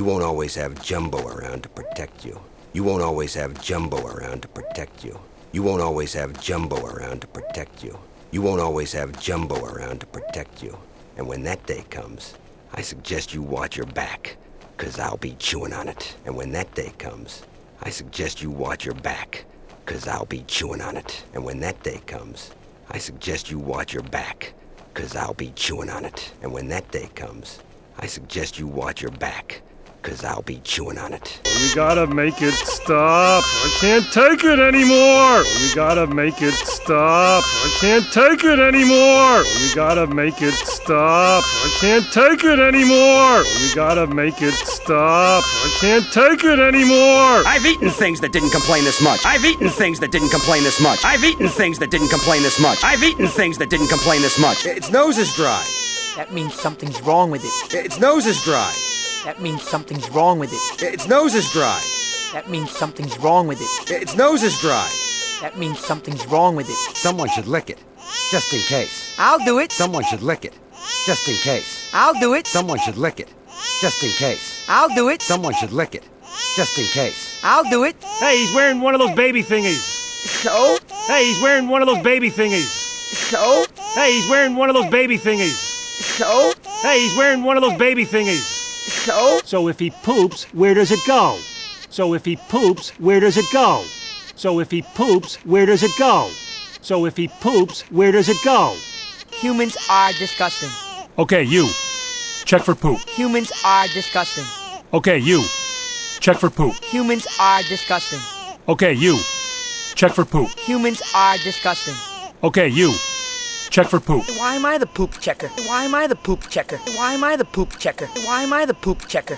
won't always have Jumbo around to protect you. You won't always have Jumbo around to protect you. You won't always have Jumbo around to protect you. You won't always have Jumbo around to protect you. And when that day comes, I suggest you watch your back, 'cause I'll be chewing on it. And when that day comes, I suggest you watch your back, 'cause I'll be chewing on it. And when that day comes, I suggest you watch your back, 'cause I'll be chewing on it. And when that day comes, I suggest you watch your back, 'cause I'll be chewing on it. You gotta make it stop. I can't take it anymore. You gotta make it stop. I can't take it anymore. You gotta make it stop. I can't take it anymore. You gotta make it stop. I can't take it anymore. I've eaten things that didn't complain this much. I've eaten things that didn't complain this much. I've eaten things that didn't complain this much. I've eaten things that didn't complain this much. Its nose is dry. That means something's wrong with it. Its nose is dry. That means something's wrong with it. Its nose is dry. That means something's wrong with it. Its nose is dry. That means something's wrong with it. Someone should lick it, just in case. I'll do it. Someone should lick it, just in case. I'll do it. Someone should lick it, just in case. I'll do it. Someone should lick it, just in case. I'll do it. Hey, he's wearing one of those baby thingies. So? Hey, he's wearing one of those baby thingies. So? Hey, he's wearing one of those baby thingies. So? Hey, he's wearing one of those baby thingies. So? So if he poops, where does it go? So if he poops, where does it go? So if he poops, where does it go? So if he poops, where does it go? Humans are disgusting. Okay, you. Check for poop. Humans are disgusting. Okay, you. Check for poop. Humans are disgusting. Okay, you. Check for poop. Humans are disgusting. Okay, you. Check for poop. Why am I the poop checker? Why am I the poop checker? Why am I the poop checker? Why am I the poop checker?